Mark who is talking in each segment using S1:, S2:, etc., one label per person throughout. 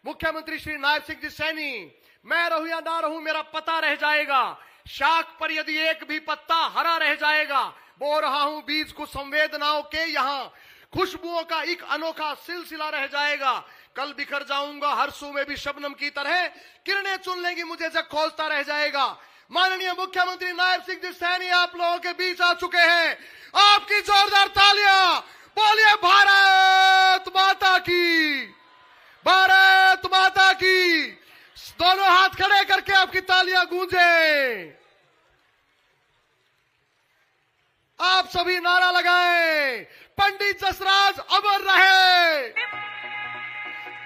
S1: मुख्यमंत्री श्री नायब सिंह जी सैनी, मैं रहूं या ना रहूं मेरा पता रह जाएगा, शाख पर यदि एक भी पत्ता हरा रह जाएगा, बो रहा हूं बीज को संवेदनाओं के यहाँ, खुशबुओं का एक अनोखा सिलसिला रह जाएगा, कल बिखर जाऊंगा हर सू में भी शबनम की तरह, किरणें चुन लेंगी मुझे जग खोजता रह जाएगा। माननीय मुख्यमंत्री नायब सिंह जी सैनी आप लोगों के बीच आ चुके हैं, आपकी जोरदार तालियां, बोलिए भारत माता की, भारत माता की। दोनों हाथ खड़े करके आपकी तालियां गूंजे। आप सभी नारा लगाएं, पंडित जसराज अमर रहे,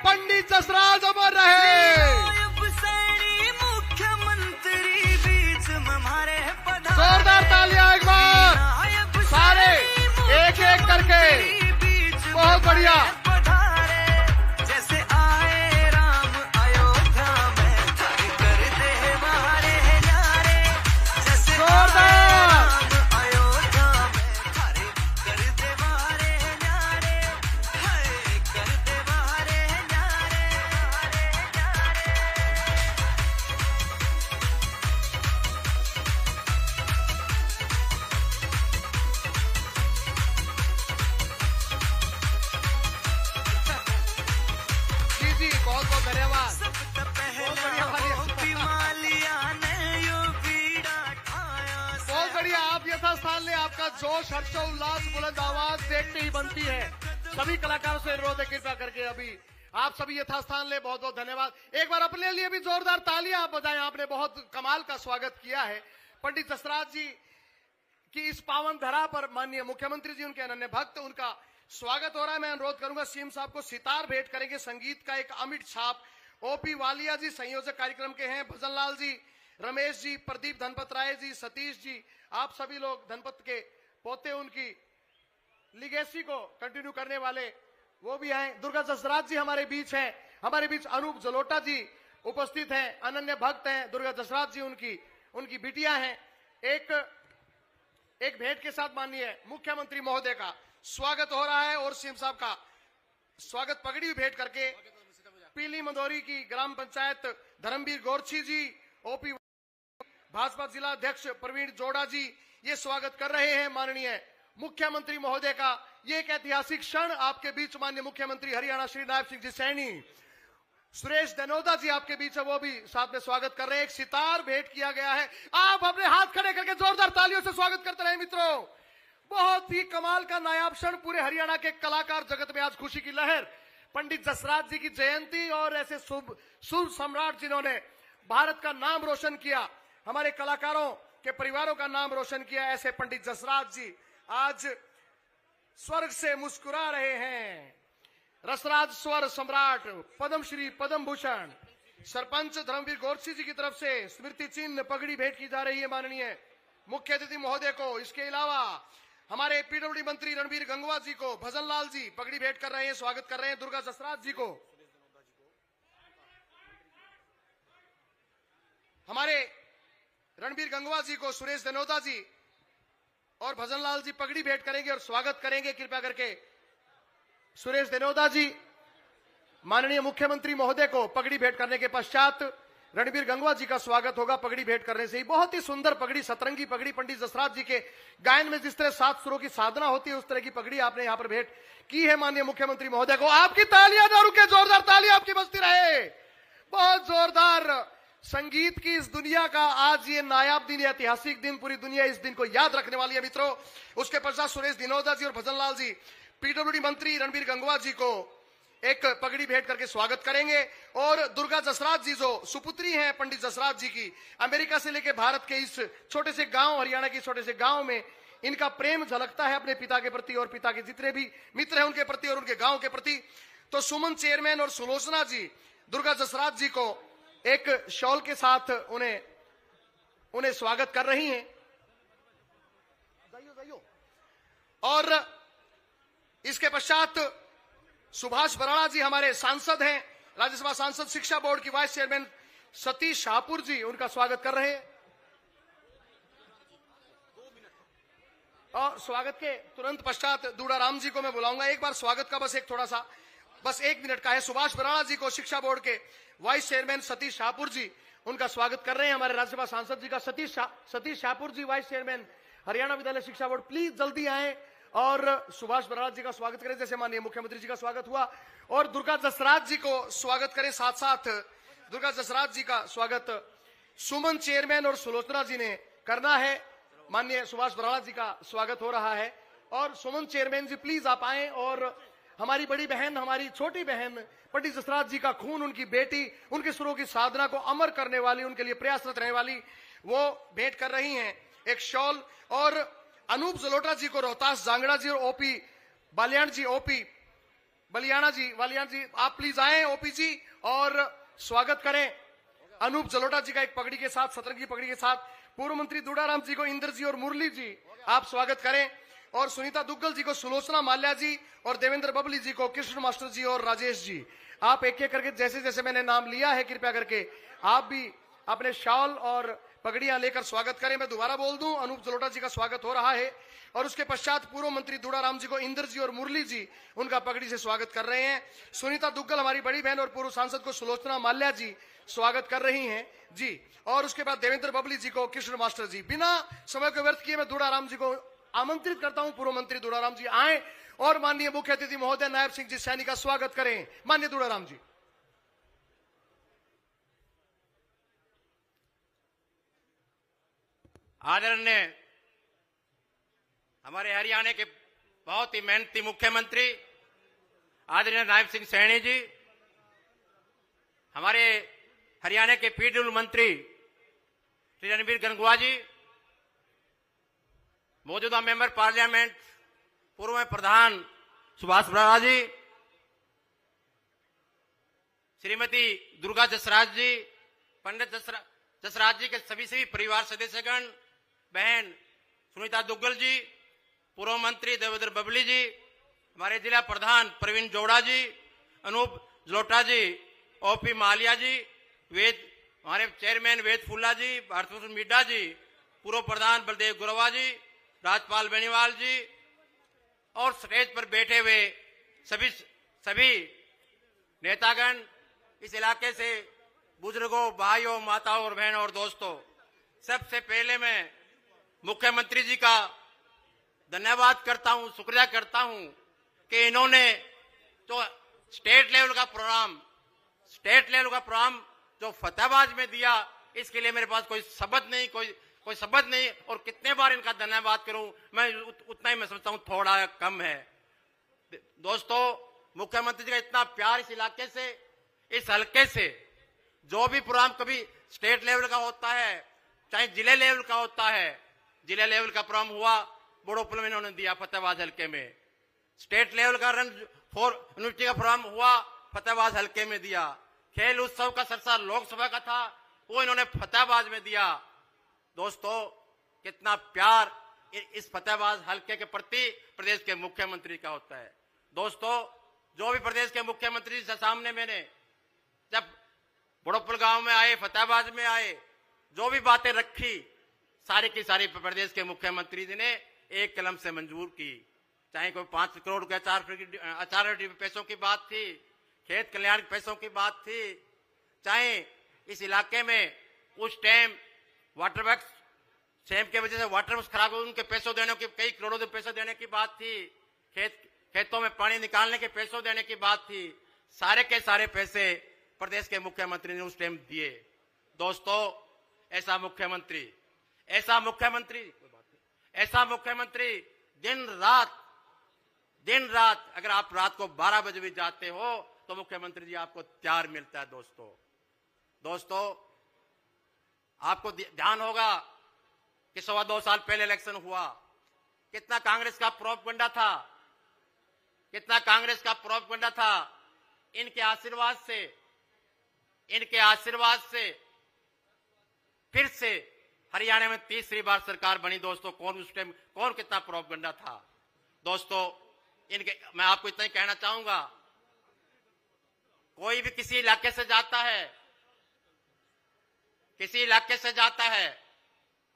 S1: पंडित जसराज अमर रहे। जोरदार तालियां एक बार, सारे एक एक करके, बहुत बढ़िया। यथास्थान ले, आपका जोश हर्षोल्लास बुलंद आवाज देखते ही बनती है। सभी कलाकारों से अनुरोध है कृपया करके अभी आप सभी यथास्थान ले। बहुत बहुत धन्यवाद। एक बार अपने लिए भी जोरदार तालियां आप बजाएं, आपने बहुत कमाल का स्वागत किया है। पंडित जसराज जी की इस पावन धरा पर माननीय मुख्यमंत्री जी, उनके अनन्य भक्त, उनका स्वागत हो रहा है। मैं अनुरोध करूंगा सीएम साहब को सितार भेंट करेंगे, संगीत का एक अमिट छाप। ओपी वालिया जी संयोजक कार्यक्रम के हैं, भजन लाल जी, रमेश जी, प्रदीप धनपत राय जी, सतीश जी, आप सभी लोग धनपत के पोते, उनकी लिगेसी को कंटिन्यू करने वाले वो भी हैं। दुर्गा जसराज जी हमारे बीच हैं, हमारे बीच अनूप जलोटा जी उपस्थित हैं, अनन्य भक्त हैं दुर्गा जसराज जी, उनकी बिटिया हैं। एक भेंट के साथ माननीय मुख्यमंत्री महोदय का स्वागत हो रहा है और सीएम साहब का स्वागत पगड़ी भेंट करके पीली मंदोरी की ग्राम पंचायत धर्मवीर गोरछी जी, ओपी भाजपा जिला अध्यक्ष प्रवीण जोड़ा जी ये स्वागत कर रहे हैं माननीय मुख्यमंत्री महोदय का। ये एक ऐतिहासिक क्षण आपके बीच माननीय मुख्यमंत्री हरियाणा श्री नायब सिंह जी सैनी, सुरेश दनोदा जी आपके बीच है, वो भी साथ में स्वागत कर रहे हैं। एक सितार भेंट किया गया है, आप अपने हाथ खड़े करके जोरदार तालियों से स्वागत करते रहे मित्रों। बहुत ही कमाल का नायाब क्षण, पूरे हरियाणा के कलाकार जगत में आज खुशी की लहर। पंडित जसराज जी की जयंती और ऐसे सुर सम्राट जिन्होंने भारत का नाम रोशन किया, हमारे कलाकारों के परिवारों का नाम रोशन किया, ऐसे पंडित जसराज जी आज स्वर्ग से मुस्कुरा रहे हैं। रसराज स्वर सम्राट, पद्मश्री, पद्म भूषण सरपंच धर्मवीर गोरछी जी की तरफ से स्मृति चिन्ह पगड़ी भेंट की जा रही है माननीय मुख्य अतिथि महोदय को। इसके अलावा हमारे पीडब्ल्यूडी मंत्री रणबीर गंगवा जी को भजन लाल जी पगड़ी भेंट कर रहे हैं, स्वागत कर रहे हैं। दुर्गा जसराज जी को, हमारे रणबीर गंगवा जी को सुरेश दनोदा जी और भजन लाल जी पगड़ी भेंट करेंगे और स्वागत करेंगे। कृपया करके सुरेश दनोदा जी माननीय मुख्यमंत्री महोदय को पगड़ी भेंट करने के पश्चात रणबीर गंगवा जी का स्वागत होगा पगड़ी भेंट करने से ही। बहुत ही सुंदर पगड़ी, सतरंगी पगड़ी, पंडित जसराज जी के गायन में जिस तरह 7 सुरों की साधना होती है उस तरह की पगड़ी आपने यहां पर भेंट की है माननीय मुख्यमंत्री महोदय को। आपकी तालियां ना रुके, जोरदार तालियां आपकी बजती रहे। बहुत जोरदार संगीत की इस दुनिया का आज ये नायाब दिन, ऐतिहासिक दिन, पूरी दुनिया इस दिन को याद रखने वाली है मित्रों। उसके पश्चात सुरेश दनोदा जी और भजन लाल जी पीडब्ल्यूडी मंत्री रणबीर गंगवा जी को एक पगड़ी भेंट करके स्वागत करेंगे। और दुर्गा जसराज जी जो सुपुत्री हैं पंडित जसराज जी की, अमेरिका से लेकर भारत के इस छोटे से गांव, हरियाणा के छोटे से गांव में इनका प्रेम झलकता है अपने पिता के प्रति और पिता के जितने भी मित्र हैं उनके प्रति और उनके गांव के प्रति। तो सुमन चेयरमैन और सुलोचना जी दुर्गा जसराज जी को एक शॉल के साथ उन्हें स्वागत कर रही हैं। और इसके पश्चात सुभाष बराड़ा जी हमारे सांसद हैं, राज्यसभा सांसद, शिक्षा बोर्ड की वाइस चेयरमैन सतीश शाहपुर जी उनका स्वागत कर रहे हैं। और स्वागत के तुरंत पश्चात दूड़ा राम जी को मैं बुलाऊंगा। एक बार स्वागत का बस एक थोड़ा सा बस 1 मिनट का है। सुभाष बराड़ा जी को शिक्षा बोर्ड के वाइस चेयरमैन सतीश शाहपुर जी उनका स्वागत कर रहे हैं। हमारे राज्यसभा सांसद जी का सतीश शाहपुर जी, वाइस चेयरमैन हरियाणा विद्यालय शिक्षा बोर्ड, प्लीज जल्दी आए और सुभाष बराड़ा जी का स्वागत करें जैसे माननीय मुख्यमंत्री जी का स्वागत हुआ। और दुर्गा जसराज जी को स्वागत करें, साथ साथ दुर्गा जसराज जी का स्वागत सुमन चेयरमैन और सुलोचना जी ने करना है। माननीय सुभाष बराड़ा जी का स्वागत हो रहा है और सुमन चेयरमैन जी प्लीज आप आए। और हमारी बड़ी बहन, हमारी छोटी बहन पंडित जसराज जी का खून, उनकी बेटी, उनके सुरों की साधना को अमर करने वाली, उनके लिए प्रयासरत रहने वाली, वो भेंट कर रही हैं एक शॉल। और अनूप जलोटा जी को रोहतास जांगड़ा जी और ओपी बालियान जी, ओपी बलियाना जी, वालियान जी, आप प्लीज आए ओपी जी और स्वागत करें अनूप जलोटा जी का एक पगड़ी के साथ, सतरंगी पगड़ी के साथ। पूर्व मंत्री दुड़ाराम जी को इंद्र जी और मुरली जी आप स्वागत करें। और सुनीता दुग्गल जी को सुलोचना माल्या जी और देवेंद्र बबली जी को कृष्ण मास्टर जी और राजेश जी, आप एक एक करके जैसे जैसे मैंने नाम लिया है कृपया करके आप भी अपने शॉल और पगड़ियां लेकर स्वागत करें। मैं दोबारा बोल दूं, अनूप जलोटा जी का स्वागत हो रहा है और उसके पश्चात पूर्व मंत्री दुड़ाराम जी को इंद्र जी और मुरली जी उनका पगड़ी से स्वागत कर रहे हैं। सुनीता दुग्गल हमारी बड़ी बहन और पूर्व सांसद को सुलोचना माल्या जी स्वागत कर रही हैं जी। और उसके बाद देवेंद्र बबली जी को कृष्ण मास्टर जी। बिना समय को व्यर्थ किए मैं दुड़ाराम जी को आमंत्रित करता हूं, पूर्व मंत्री दुड़ाराम जी आए और माननीय मुख्य अतिथि महोदय नायब सिंह जी सैनी का स्वागत करें। माननीय दुड़ाराम जी।
S2: आदरणीय हमारे हरियाणा के बहुत ही मेहनती मुख्यमंत्री आदरणीय नायब सिंह सैनी जी, हमारे हरियाणा के पीडब्ल्यू मंत्री श्री रणबीर गंगवा जी, मौजूदा मेंबर पार्लियामेंट पूर्व प्रधान सुभाष बराड़ा जी, श्रीमती दुर्गा जसराज जी, पंडित जसराज जी के सभी परिवार सदस्यगण, बहन सुनीता दुग्गल जी, पूर्व मंत्री देवेंद्र बबली जी, हमारे जिला प्रधान प्रवीण जोड़ा जी, अनूप जलोटा जी, ओपी मालिया जी, हमारे चेयरमैन वेद फुल्ला जी, भारतभूषण मीडा जी, पूर्व प्रधान बलदेव गुरवा जी, राजपाल बेनीवाल जी और स्टेज पर बैठे हुए सभी नेतागण, इस इलाके से बुजुर्गों, भाइयों, माताओं और बहनों और दोस्तों, सबसे पहले मैं मुख्यमंत्री जी का धन्यवाद करता हूं, शुक्रिया करता हूं कि इन्होंने जो स्टेट लेवल का प्रोग्राम जो फतेहाबाद में दिया, इसके लिए मेरे पास कोई शब्द नहीं और कितने बार इनका धन्यवाद करूं मैं उतना ही मैं समझता हूं थोड़ा कम है। दोस्तों, मुख्यमंत्री जी का इतना प्यार इस इलाके से, इस हल्के से, जो भी प्रोग्राम कभी स्टेट लेवल का होता है चाहे जिले लेवल का होता है, जिले लेवल का प्रोग्राम हुआ बोड़ोपुल में इन्होंने दिया, फतेहाबाद हल्के में। स्टेट लेवल का रन फॉर यूनिटी का प्रोग्राम हुआ, फतेहाबाद हल्के में दिया। खेल उत्सव का सरसा लोकसभा का था, वो इन्होंने फतेहाबाद में दिया। दोस्तों, कितना प्यार इस फतेहाबाद हल्के के प्रति प्रदेश के मुख्यमंत्री का होता है। दोस्तों, जो भी प्रदेश के मुख्यमंत्री से सामने मैंने जब बोड़ोपुल गांव में आए, फतेहाबाद में आए, जो भी बातें रखी सारी की सारी प्रदेश के मुख्यमंत्री जी ने एक कलम से मंजूर की। चाहे कोई 5 करोड़ के अचार पैसों की बात थी, खेत कल्याण के पैसों की बात थी, चाहे इस इलाके में उस टाइम वाटर वर्क्स सेम के वजह से वाटर वर्क्स खराब हो, उनके पैसों देने की, कई करोड़ों के पैसे देने की बात थी, खेतों में पानी निकालने के पैसों देने की बात थी, सारे के सारे पैसे प्रदेश के मुख्यमंत्री ने उस टाइम दिए। दोस्तों, ऐसा मुख्यमंत्री दिन रात अगर आप रात को 12 बजे भी जाते हो तो मुख्यमंत्री जी आपको प्यार मिलता है। दोस्तों, आपको ध्यान होगा कि 2.25 साल पहले इलेक्शन हुआ, कितना कांग्रेस का प्रोपगंडा था। इनके आशीर्वाद से फिर से हरियाणा में तीसरी बार सरकार बनी। दोस्तों, उस टाइम कौन कितना प्रोपगंडा था। दोस्तों, मैं आपको इतना ही कहना चाहूंगा, कोई भी किसी इलाके से जाता है,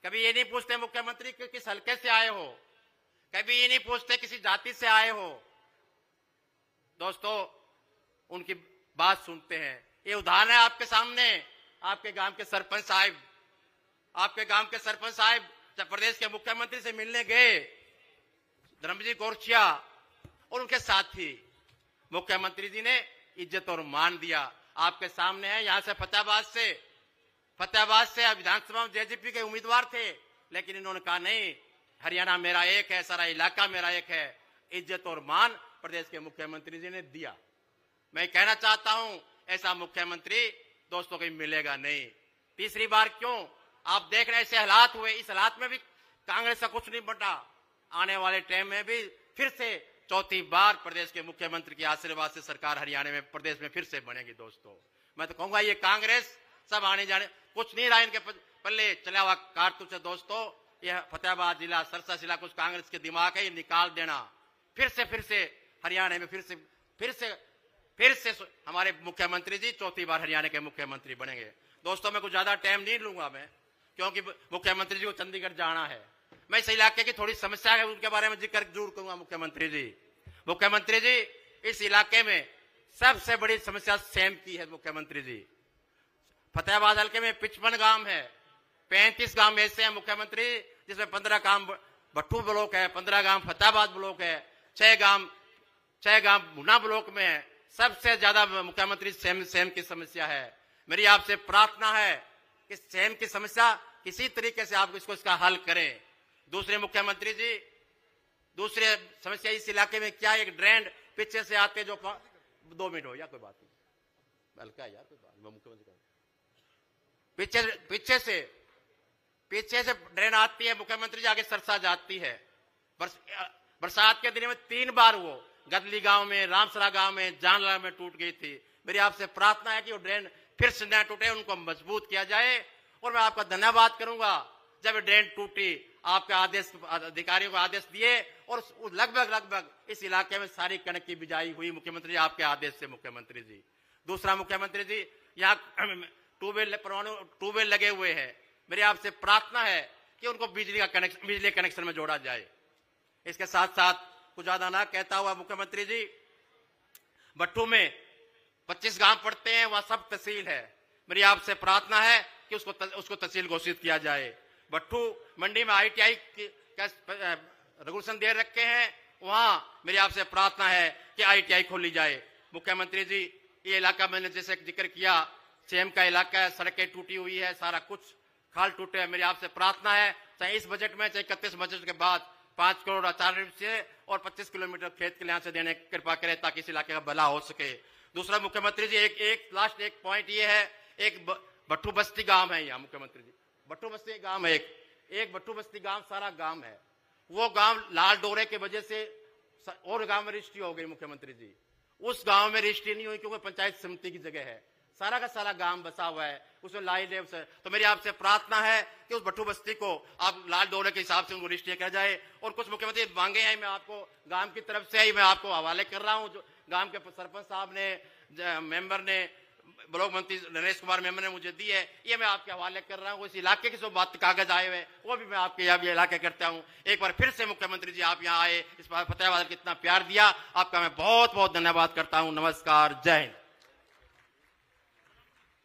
S2: कभी ये नहीं पूछते मुख्यमंत्री कि किस हल्के से आए हो, कभी ये नहीं पूछते किसी जाति से आए हो। दोस्तों, उनकी बात सुनते हैं। ये उदाहरण है आपके सामने। आपके गांव के सरपंच साहब, आपके गांव के सरपंच साहब जब प्रदेश के मुख्यमंत्री से मिलने गए, धर्मबीर गोरछिया और उनके साथी, मुख्यमंत्री जी ने इज्जत और मान दिया। आपके सामने है। यहां से फतेहाबाद से विधानसभा में जेजेपी के उम्मीदवार थे, लेकिन इन्होंने कहा नहीं, हरियाणा मेरा एक है, सारा इलाका मेरा एक है। इज्जत और मान प्रदेश के मुख्यमंत्री जी ने दिया। मैं कहना चाहता हूं, ऐसा मुख्यमंत्री दोस्तों को मिलेगा नहीं। तीसरी बार क्यों? आप देख रहे हैं ऐसे हालात हुए, इस हालात में भी कांग्रेस का कुछ नहीं बटा। आने वाले टाइम में भी फिर से चौथी बार प्रदेश के मुख्यमंत्री के आशीर्वाद से सरकार हरियाणा में, प्रदेश में फिर से बनेगी। दोस्तों मैं तो कहूंगा, ये कांग्रेस सब आने जाने कुछ नहीं रहा इनके पल्ले, चला हुआ कारतूस है। दोस्तों ये फतेहाबाद जिला, सरसा जिला कुछ कांग्रेस के दिमाग है, ये निकाल देना। फिर से हरियाणा में फिर से हमारे मुख्यमंत्री जी चौथी बार हरियाणा के मुख्यमंत्री बनेंगे। दोस्तों मैं कुछ ज्यादा टाइम नहीं लूंगा मैं, क्योंकि मुख्यमंत्री जी को चंडीगढ़ जाना है। मैं इस इलाके की थोड़ी समस्या है उनके बारे में जिक्र जरूर करूंगा। मुख्यमंत्री जी इस इलाके में सबसे बड़ी समस्या सेम की है। मुख्यमंत्री जी फतेहाबाद हल्के में 55 गांव है, 35 गांव ऐसे हैं मुख्यमंत्री जिसमें 15 गांव भट्टू ब्लॉक है, 15 गांव फतेहाबाद ब्लॉक है, 6 गांव भुना ब्लॉक में है। सबसे ज्यादा मुख्यमंत्री सेम की समस्या है। मेरी आपसे प्रार्थना है कि सेम की समस्या किसी तरीके से आप इसका हल करें। दूसरे मुख्यमंत्री जी, दूसरे समस्या इस इलाके में क्या, एक ड्रेन पीछे से आते जो 2 मिनट हो या कोई बात नहीं, हल्का यार कोई बात, मुख्यमंत्री पीछे से ड्रेन आती है, मुख्यमंत्री जी आगे सरसा जाती है। बरसात के दिन में 3 बार वो गदली गांव में, रामसरा गांव में, जानला में टूट गई थी। मेरी आपसे प्रार्थना है कि वो ड्रेन फिर से न टूटे, उनको मजबूत किया जाए। और मैं आपका धन्यवाद करूंगा, जब ड्रेन टूटी आपके अधिकारियों को आदेश दिए और लगभग इस इलाके में सारी कणक की बिजाई हुई मुख्यमंत्री आपके आदेश से। मुख्यमंत्री जी, दूसरा मुख्यमंत्री जी, यहाँ ट्यूबवेल लगे हुए हैं। मेरी आपसे प्रार्थना है कि उनको बिजली कनेक्शन में जोड़ा जाए। इसके साथ साथ कुछ ज्यादा ना कहता हुआ मुख्यमंत्री जी, भट्टू में 25 गांव पड़ते हैं, वहां सब तहसील है। मेरी आपसे प्रार्थना है कि उसको तहसील घोषित किया जाए। भट्टू मंडी में ITI का रेगुलेशन दे रखे हैं, वहां मेरी आपसे प्रार्थना है कि ITI खोली जाए। मुख्यमंत्री जी, ये इलाका मैंने जैसे जिक्र किया, सेम का इलाका है, सड़कें टूटी हुई है, सारा कुछ खाल टूटे है। मेरी आपसे प्रार्थना है, चाहे इस बजट में, चाहे 31 बजट के बाद 5 करोड़ 4 से और 25 किलोमीटर खेत के लिहाज से देने की कृपा करें, ताकि इस इलाके का भला हो सके। दूसरा मुख्यमंत्री जी, एक पॉइंट ये है, एक भट्टू बस्ती गांव है यहाँ। मुख्यमंत्री जी, भट्टू बस्ती गांव है, एक भट्टू बस्ती गांव सारा गांव है। वो गांव लाल डोरे की वजह से और गांव में रजिस्ट्री हो गई। मुख्यमंत्री जी, उस गांव में रजिस्ट्री नहीं हुई क्योंकि पंचायत समिति की जगह है, सारा का सारा गांव बसा हुआ है, उसमें लाई लेव से। तो मेरी आपसे प्रार्थना है कि उस भट्टू बस्ती को आप लाल डोरे के हिसाब से उनको रजिस्ट्री किया जाए। और कुछ मुख्यमंत्री मांगे हैं, मैं आपको गांव की तरफ से ही मैं आपको हवाले कर रहा हूं। जो गांव के सरपंच साहब ने, मेंबर ने, ब्लॉक मंत्री नरेश कुमार मेंबर ने मुझे दी है, ये मैं आपके हवाले कर रहा हूँ। इस इलाके के जो बात कागज आए हुए वो भी मैं आपके यहाँ भी इलाके करता हूँ। एक बार फिर से मुख्यमंत्री जी, आप यहाँ आए, इस बार फतेहाबाद को इतना प्यार दिया, आपका मैं बहुत बहुत धन्यवाद करता हूँ। नमस्कार, जय हिंद।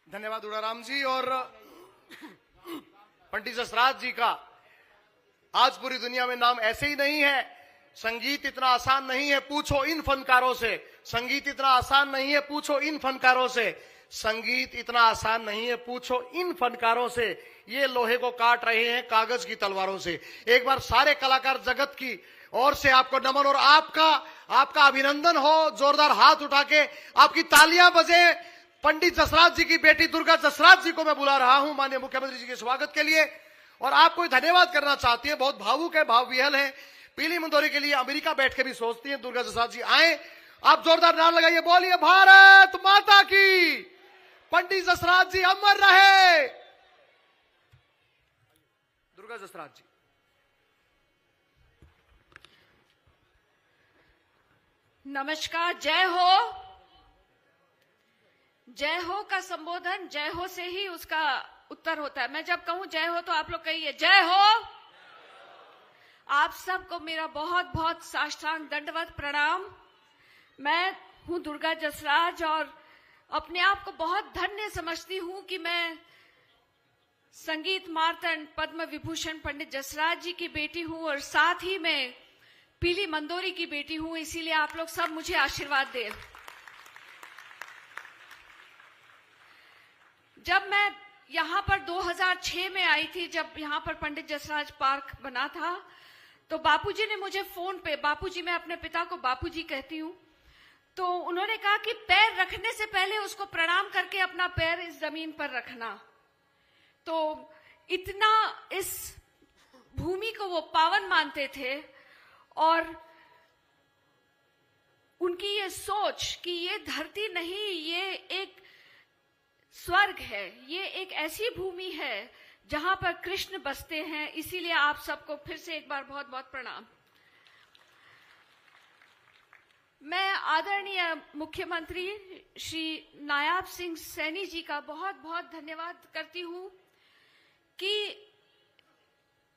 S1: धन्यवाद उड़ाराम जी। और पंडित जसराज जी का आज पूरी दुनिया में नाम ऐसे ही नहीं है। संगीत इतना आसान नहीं है, पूछो इन फनकारों से। संगीत इतना आसान नहीं है, पूछो इन फनकारों से। संगीत इतना आसान नहीं है, पूछो इन फनकारों से। ये लोहे को काट रहे हैं कागज की तलवारों से। एक बार सारे कलाकार जगत की ओर से आपको नमन और आपका अभिनंदन हो। जोरदार हाथ उठा के आपकी तालियां बजे। पंडित जसराज जी की बेटी दुर्गा जसराज जी को मैं बुला रहा हूं माननीय मुख्यमंत्री जी के स्वागत के लिए। और आपको धन्यवाद करना चाहती है, बहुत भावुक है, भाव विहल है। पीली मंदोरी के लिए अमेरिका बैठ के भी सोचती हैं। दुर्गा जसराज जी आए, आप जोरदार नाम लगाइए, बोलिए भारत माता की। पंडित जसराज जी अमर रहे। दुर्गा जसराज जी।
S3: नमस्कार, जय हो। जय हो का संबोधन जय हो से ही उसका उत्तर होता है। मैं जब कहूं जय हो तो आप लोग कहिए जय हो। आप सबको मेरा बहुत बहुत साष्टांग दंडवत प्रणाम। मैं हूं दुर्गा जसराज और अपने आप को बहुत धन्य समझती हूं कि मैं संगीत मार्तंड पद्म विभूषण पंडित जसराज जी की बेटी हूं और साथ ही मैं पीली मंदोरी की बेटी हूं। इसीलिए आप लोग सब मुझे आशीर्वाद दें। जब मैं यहाँ पर 2006 में आई थी, जब यहाँ पर पंडित जसराज पार्क बना था, तो बापूजी ने मुझे फोन पे, बापूजी, मैं अपने पिता को बापूजी कहती हूँ, तो उन्होंने कहा कि पैर रखने से पहले उसको प्रणाम करके अपना पैर इस जमीन पर रखना। तो इतना इस भूमि को वो पावन मानते थे और उनकी ये सोच कि ये धरती नहीं, ये एक स्वर्ग है, ये एक ऐसी भूमि है जहां पर कृष्ण बसते हैं। इसीलिए आप सबको फिर से एक बार बहुत बहुत प्रणाम। मैं आदरणीय मुख्यमंत्री श्री नायाब सिंह सैनी जी का बहुत बहुत धन्यवाद करती हूं कि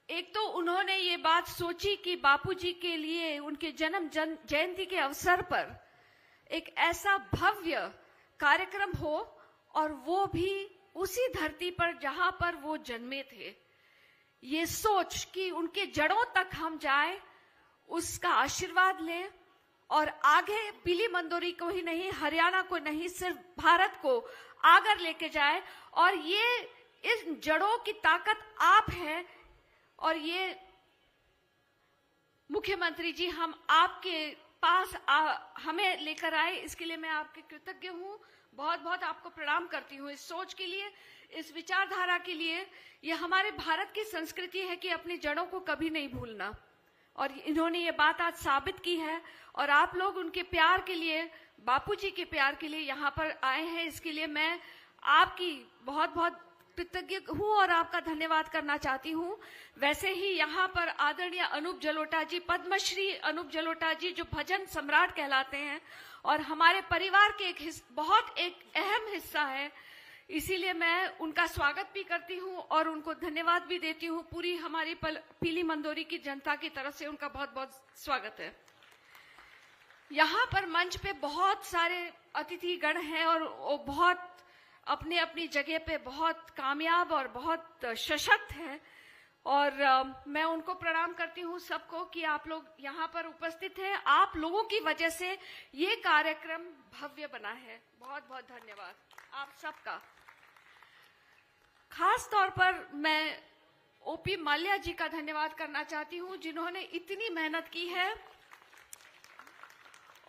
S3: एक तो उन्होंने ये बात सोची कि बापूजी के लिए उनके जन्म जयंती के अवसर पर एक ऐसा भव्य कार्यक्रम हो और वो भी उसी धरती पर जहां पर वो जन्मे थे। ये सोच कि उनके जड़ों तक हम जाए, उसका आशीर्वाद लें और आगे पीली मंदोरी को ही नहीं, हरियाणा को नहीं, सिर्फ भारत को आगे लेके जाए। और ये इस जड़ों की ताकत आप हैं और ये मुख्यमंत्री जी हम आपके पास हमें लेकर आए, इसके लिए मैं आपके कृतज्ञ हूं। बहुत बहुत आपको प्रणाम करती हूँ इस सोच के लिए, इस विचारधारा के लिए। ये हमारे भारत की संस्कृति है कि अपनी जड़ों को कभी नहीं भूलना, और इन्होंने ये बात आज साबित की है। और आप लोग उनके प्यार के लिए, बापूजी के प्यार के लिए यहाँ पर आए हैं, इसके लिए मैं आपकी बहुत बहुत कृतज्ञ हूँ और आपका धन्यवाद करना चाहती हूँ। वैसे ही यहाँ पर आदरणीय अनूप जलोटा जी, पद्मश्री अनूप जलोटा जी, जो भजन सम्राट कहलाते हैं और हमारे परिवार के बहुत एक अहम हिस्सा है, इसीलिए मैं उनका स्वागत भी करती हूँ और उनको धन्यवाद भी देती हूँ। पूरी हमारी पीली मंदोरी की जनता की तरफ से उनका बहुत बहुत स्वागत है। यहाँ पर मंच पे बहुत सारे अतिथिगण हैं और वो बहुत अपने अपनी जगह पे बहुत कामयाब और बहुत सशक्त हैं, और मैं उनको प्रणाम करती हूँ सबको कि आप लोग यहाँ पर उपस्थित हैं। आप लोगों की वजह से ये कार्यक्रम भव्य बना है। बहुत बहुत धन्यवाद आप सबका। खास तौर पर मैं ओपी माल्या जी का धन्यवाद करना चाहती हूँ, जिन्होंने इतनी मेहनत की है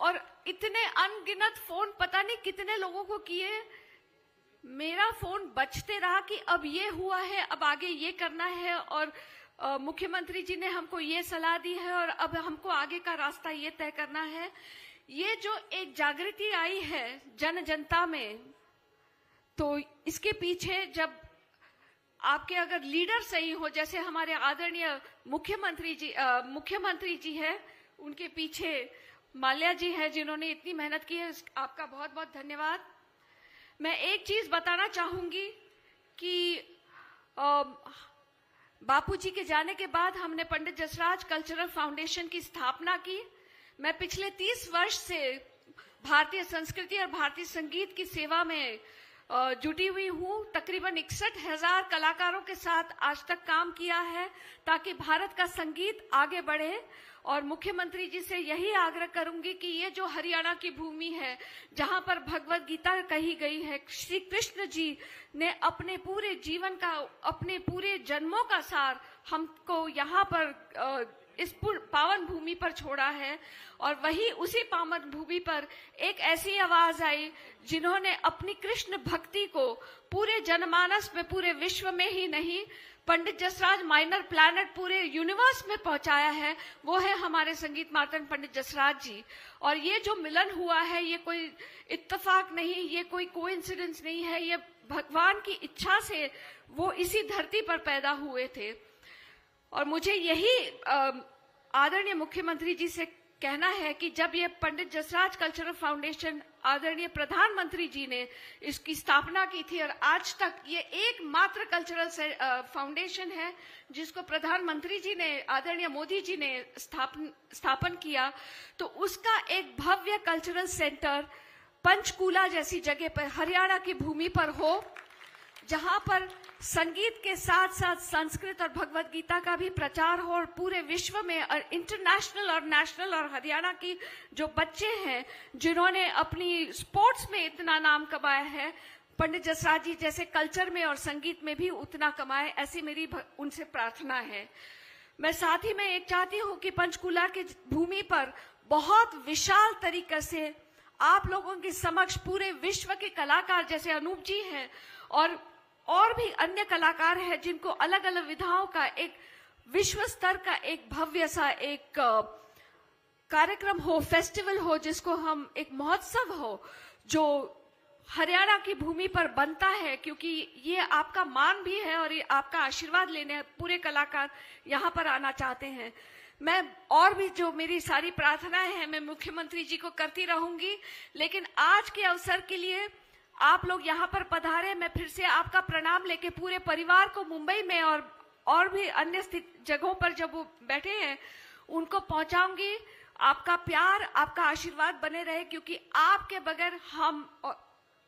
S3: और इतने अनगिनत फोन पता नहीं कितने लोगों को किए। मेरा फोन बजते रहा कि अब ये हुआ है, अब आगे ये करना है, और मुख्यमंत्री जी ने हमको ये सलाह दी है और अब हमको आगे का रास्ता ये तय करना है। ये जो एक जागृति आई है जन जनता में, तो इसके पीछे जब आपके अगर लीडर सही हो, जैसे हमारे आदरणीय मुख्यमंत्री जी है, उनके पीछे माल्या जी है जिन्होंने इतनी मेहनत की है, आपका बहुत बहुत धन्यवाद। मैं एक चीज बताना चाहूंगी कि बापूजी के जाने के बाद हमने पंडित जसराज कल्चरल फाउंडेशन की स्थापना की। मैं पिछले 30 वर्ष से भारतीय संस्कृति और भारतीय संगीत की सेवा में जुटी हुई हूँ। तकरीबन 61,000 कलाकारों के साथ आज तक काम किया है ताकि भारत का संगीत आगे बढ़े। और मुख्यमंत्री जी से यही आग्रह करूंगी कि ये जो हरियाणा की भूमि है, जहां पर भगवत गीता कही गई है, श्री कृष्ण जी ने अपने पूरे जीवन का, अपने पूरे जन्मों का सार हमको यहाँ पर इस पावन भूमि पर छोड़ा है। और वही उसी पावन भूमि पर एक ऐसी आवाज आई जिन्होंने अपनी कृष्ण भक्ति को पूरे जनमानस में, पूरे विश्व में ही नहीं, पंडित जसराज माइनर प्लैनेट पूरे यूनिवर्स में पहुंचाया है। वो है हमारे संगीत मार्तंड पंडित जसराज जी। और ये जो मिलन हुआ है, ये कोई इत्तेफाक नहीं, ये कोई कोइंसिडेंस नहीं है, ये भगवान की इच्छा से वो इसी धरती पर पैदा हुए थे। और मुझे यही आदरणीय मुख्यमंत्री जी से कहना है कि जब ये पंडित जसराज कल्चरल फाउंडेशन आदरणीय प्रधानमंत्री जी ने इसकी स्थापना की थी और आज तक ये एकमात्र कल्चरल फाउंडेशन है जिसको प्रधानमंत्री जी ने, आदरणीय मोदी जी ने स्थापन किया। तो उसका एक भव्य कल्चरल सेंटर पंचकूला जैसी जगह पर, हरियाणा की भूमि पर हो, जहां पर संगीत के साथ साथ संस्कृत और भगवत गीता का भी प्रचार हो और पूरे विश्व में और इंटरनेशनल और नेशनल और हरियाणा की जो बच्चे हैं जिन्होंने अपनी स्पोर्ट्स में इतना नाम कमाया है, पंडित जसराज जी जैसे कल्चर में और संगीत में भी उतना कमाए, ऐसी मेरी उनसे प्रार्थना है। मैं साथ ही में एक चाहती हूं कि पंचकूला की भूमि पर बहुत विशाल तरीके से आप लोगों के समक्ष पूरे विश्व के कलाकार जैसे अनूप जी हैं और भी अन्य कलाकार हैं जिनको अलग अलग विधाओं का एक विश्व स्तर का एक भव्य सा एक कार्यक्रम हो, फेस्टिवल हो, जिसको हम एक महोत्सव हो जो हरियाणा की भूमि पर बनता है, क्योंकि ये आपका मान भी है और ये आपका आशीर्वाद लेने पूरे कलाकार यहाँ पर आना चाहते हैं। मैं और भी जो मेरी सारी प्रार्थनाएं हैं मैं मुख्यमंत्री जी को करती रहूंगी, लेकिन आज के अवसर के लिए आप लोग यहाँ पर पधारे, मैं फिर से आपका प्रणाम लेके पूरे परिवार को मुंबई में और भी अन्य जगहों पर जब वो बैठे हैं उनको पहुंचाऊंगी। आपका प्यार, आपका आशीर्वाद बने रहे, क्योंकि आपके बगैर हम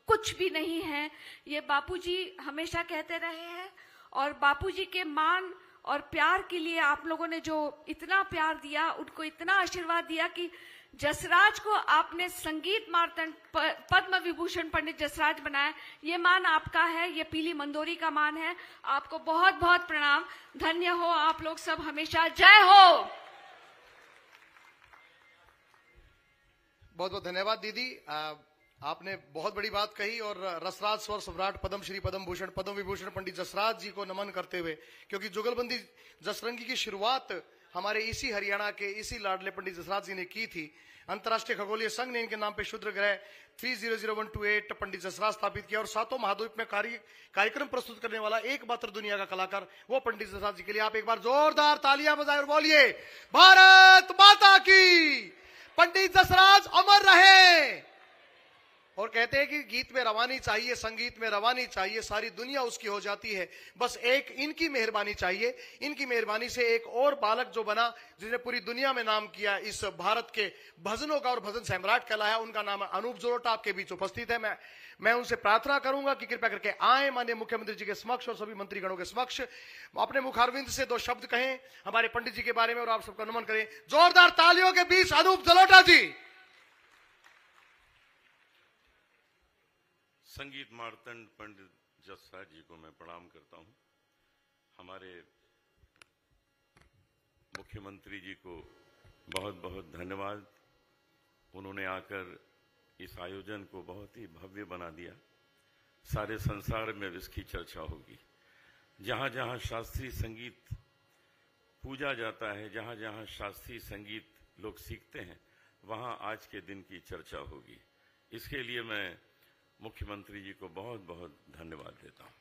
S3: कुछ भी नहीं है, ये बापूजी हमेशा कहते रहे हैं। और बापूजी के मान और प्यार के लिए आप लोगों ने जो इतना प्यार दिया, उनको इतना आशीर्वाद दिया कि जसराज को आपने संगीत मार्तंड पद्म विभूषण पंडित जसराज बनाया, ये मान आपका है, ये पीली मंदोरी का मान है। आपको बहुत बहुत प्रणाम, धन्य हो आप लोग सब हमेशा, जय हो।
S1: बहुत बहुत धन्यवाद दीदी, आपने बहुत बड़ी बात कही। और रसराज स्वर सम्राट पद्म श्री पद्म भूषण पद्म विभूषण पंडित जसराज जी को नमन करते हुए, क्योंकि जुगलबंदी जसरंगी की शुरुआत हमारे इसी हरियाणा के इसी लाडले पंडित जसराज जी ने की थी। अंतर्राष्ट्रीय खगोलीय संघ ने इनके नाम पे क्षुद्र ग्रह 300128 पंडित जसराज स्थापित किया और सातों महाद्वीप में कार्यक्रम प्रस्तुत करने वाला एकमात्र दुनिया का कलाकार वो पंडित जसराज जी के लिए आप एक बार जोरदार तालियां बजाएं और बोलिए भारत माता की, पंडित जसराज अमर रहे। और कहते हैं कि गीत में रवानी चाहिए, संगीत में रवानी चाहिए, सारी दुनिया उसकी हो जाती है, बस एक इनकी मेहरबानी चाहिए। इनकी मेहरबानी से एक और बालक जो बना जिसने पूरी दुनिया में नाम किया, इस भारत के भजनों का और भजन सम्राट कहलाया, उनका नाम है अनूप जलोटा, आपके बीच उपस्थित है। मैं उनसे प्रार्थना करूंगा कि कृपया करके आए माननीय मुख्यमंत्री जी के समक्ष और सभी मंत्रीगणों के समक्ष, अपने मुखारविंद से दो शब्द कहें हमारे पंडित जी के बारे में और आप सबका नमन करें। जोरदार तालियों के बीच अनूप जलोटा जी।
S4: संगीत मार्तंड पंडित जसराज जी को मैं प्रणाम करता हूं। हमारे मुख्यमंत्री जी को बहुत बहुत धन्यवाद, उन्होंने आकर इस आयोजन को बहुत ही भव्य बना दिया। सारे संसार में इसकी चर्चा होगी। जहां जहां शास्त्रीय संगीत पूजा जाता है, जहां जहां शास्त्रीय संगीत लोग सीखते हैं, वहां आज के दिन की चर्चा होगी। इसके लिए मैं मुख्यमंत्री जी को बहुत बहुत धन्यवाद देता हूं।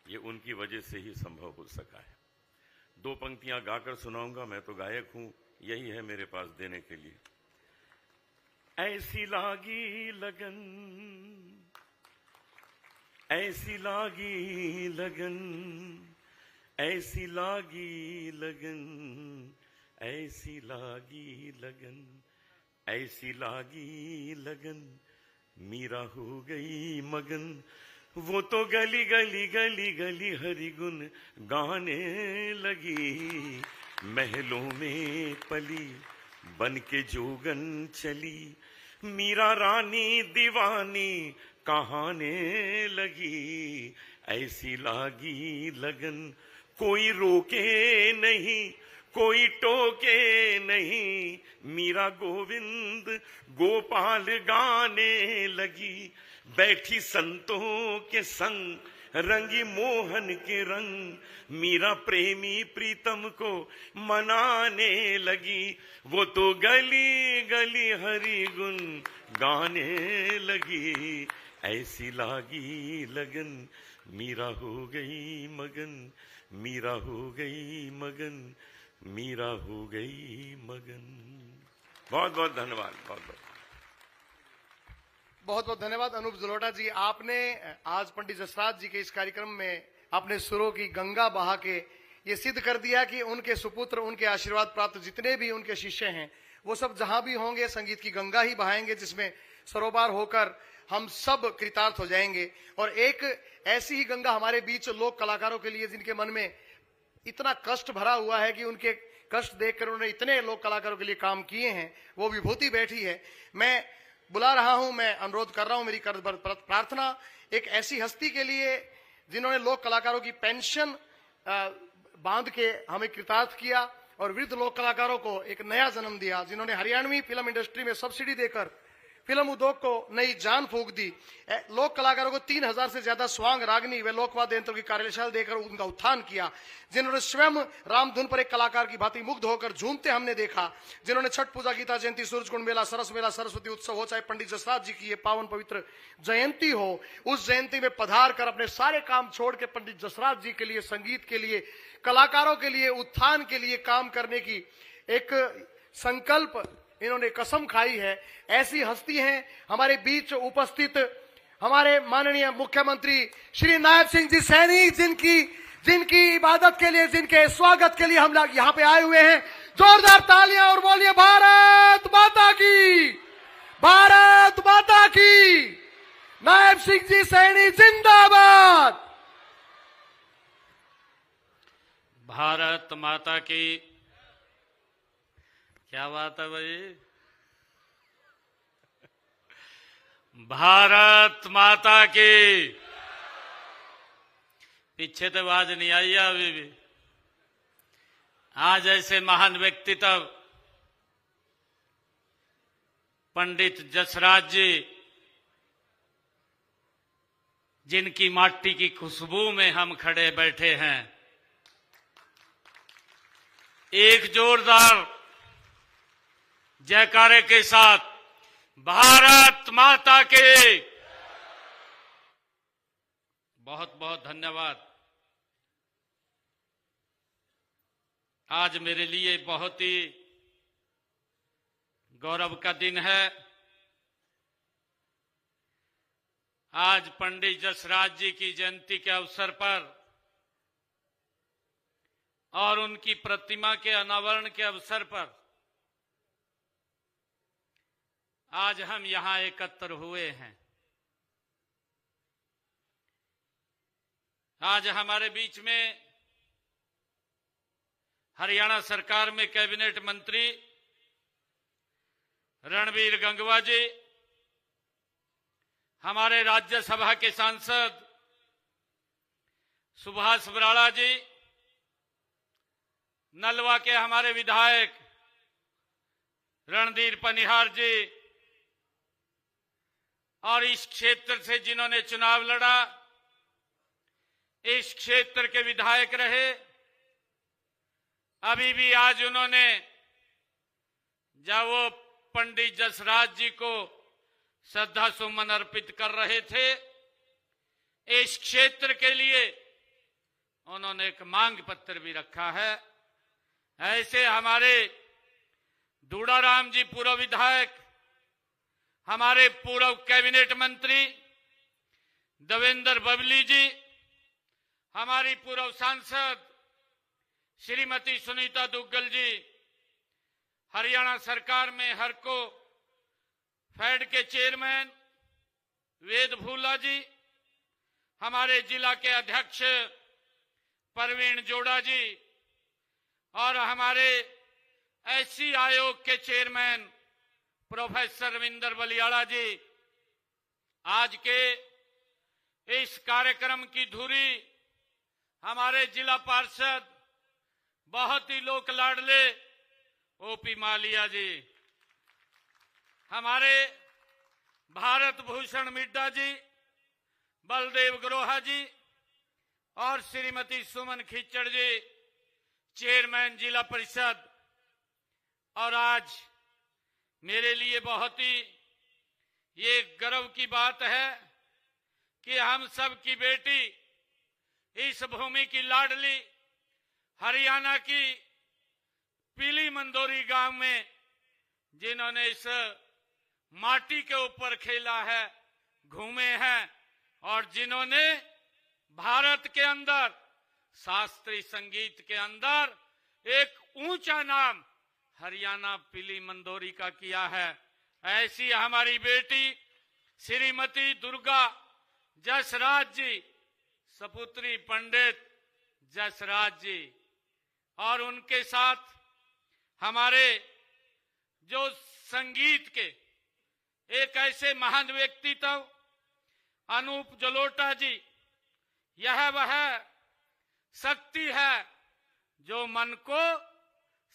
S4: ये उनकी वजह से ही संभव हो सका है। दो पंक्तियां गाकर सुनाऊंगा, मैं तो गायक हूं, यही है मेरे पास देने के लिए। ऐसी लागी लगन, ऐसी लागी लगन, ऐसी लागी लगन, ऐसी लागी लगन, ऐसी लागी लगन, मीरा हो गई मगन, वो तो गली गली गली गली हरि गुण गाने लगी। महलों में पली बन के जोगन चली, मीरा रानी दीवानी कहाने लगी। ऐसी लागी लगन, कोई रोके नहीं, कोई टोके नहीं, मीरा गोविंद गोपाल गाने लगी। बैठी संतों के संग, रंगी मोहन के रंग, मीरा प्रेमी प्रीतम को मनाने लगी। वो तो गली गली हरि गुण गाने लगी। ऐसी लागी लगन, मीरा हो गई मगन, मीरा हो गई मगन, मीरा हो गई मगन। बहुत बहुत धन्यवाद, बहुत बहुत।
S1: बहुत बहुत धन्यवाद अनूप जलोटा जी। आपने आज पंडित जसराज जी के इस कार्यक्रम में अपने सुरों की गंगा बहा के ये सिद्ध कर दिया कि उनके सुपुत्र, उनके आशीर्वाद प्राप्त जितने भी उनके शिष्य हैं, वो सब जहां भी होंगे संगीत की गंगा ही बहाएंगे, जिसमें सरोवर होकर हम सब कृतार्थ हो जाएंगे। और एक ऐसी ही गंगा हमारे बीच लोक कलाकारों के लिए, जिनके मन में इतना कष्ट भरा हुआ है कि उनके कष्ट देखकर उन्होंने इतने लोक कलाकारों के लिए काम किए हैं, वो विभूति बैठी है। मैं बुला रहा हूं, मैं अनुरोध कर रहा हूं, मेरी प्रार्थना एक ऐसी हस्ती के लिए जिन्होंने लोक कलाकारों की पेंशन बांध के हमें कृतार्थ किया और वृद्ध लोक कलाकारों को एक नया जन्म दिया, जिन्होंने हरियाणवी फिल्म इंडस्ट्री में सब्सिडी देकर फिल्म उद्योग को नई जान फूंक दी। लोक कलाकारों को 3000 से ज्यादा स्वांग, रागनी व लोकवाद्य यंत्रों की कार्यशाला देकर उनका उत्थान किया, जिन्होंने स्वयं रामधुन पर एक कलाकार की भांति मुग्ध होकर झूमते हमने देखा, जिन्होंने छठ पूजा, गीता जयंती, सूरजकुंड मेला, सरस्वती उत्सव हो, चाहे पंडित जसराज जी की ये पावन पवित्र जयंती हो, उस जयंती में पधार कर अपने सारे काम छोड़ के पंडित जसराज जी के लिए, संगीत के लिए, कलाकारों के लिए, उत्थान के लिए काम करने की एक संकल्प इन्होंने कसम खाई है। ऐसी हस्ती हैं हमारे बीच उपस्थित हमारे माननीय मुख्यमंत्री श्री नायब सिंह जी सैनी, जिनकी इबादत के लिए, जिनके स्वागत के लिए हम लोग यहां पे आए हुए हैं। जोरदार तालियां और बोलिए भारत माता की, भारत माता की। नायब सिंह जी सैनी जिंदाबाद।
S5: भारत माता की। क्या बात है भाई, भारत माता की। पीछे तो आवाज नहीं आई है अभी भी। आज ऐसे महान व्यक्तित्व पंडित जसराज जी, जिनकी माटी की खुशबू में हम खड़े बैठे हैं, एक जोरदार जयकारे के साथ भारत माता के बहुत बहुत धन्यवाद। आज मेरे लिए बहुत ही गौरव का दिन है। आज पंडित जसराज जी की जयंती के अवसर पर और उनकी प्रतिमा के अनावरण के अवसर पर आज हम यहां एकत्र हुए हैं। आज हमारे बीच में हरियाणा सरकार में कैबिनेट मंत्री रणबीर गंगवा जी, हमारे राज्यसभा के सांसद सुभाष बराड़ा जी, नलवा के हमारे विधायक रणधीर पनिहार जी, और इस क्षेत्र से जिन्होंने चुनाव लड़ा, इस क्षेत्र के विधायक रहे, अभी भी आज उन्होंने जब वो पंडित जसराज जी को श्रद्धा सुमन अर्पित कर रहे थे, इस क्षेत्र के लिए उन्होंने एक मांग पत्र भी रखा है। ऐसे हमारे दूड़ाराम जी पूर्व विधायक, हमारे पूर्व कैबिनेट मंत्री देवेंद्र बबली जी, हमारी पूर्व सांसद श्रीमती सुनीता दुग्गल जी, हरियाणा सरकार में हरको फेड के चेयरमैन वेद भूला जी, हमारे जिला के अध्यक्ष परवीन जोड़ा जी, और हमारे एससी आयोग के चेयरमैन प्रोफेसर रविंदर बलियाड़ा जी। आज के इस कार्यक्रम की धुरी हमारे जिला पार्षद, बहुत ही लोक लाडले ओपी मालिया जी, हमारे भारत भूषण मिड्डा जी, बलदेव ग्रोहा जी और श्रीमती सुमन खिच्चड़ जी, चेयरमैन जिला परिषद। और आज मेरे लिए बहुत ही ये गर्व की बात है कि हम सब की बेटी, इस भूमि की लाडली, हरियाणा की पीली मंदोरी गांव में जिन्होंने इस माटी के ऊपर खेला है, घूमे हैं और जिन्होंने भारत के अंदर शास्त्रीय संगीत के अंदर एक ऊंचा नाम हरियाणा पीली मंदोरी का किया है। ऐसी हमारी बेटी श्रीमती दुर्गा जसराज जी, सपुत्री पंडित जसराज जी, और उनके साथ हमारे जो संगीत के एक ऐसे महान व्यक्तित्व अनूप जलोटा जी, यह वह शक्ति है जो मन को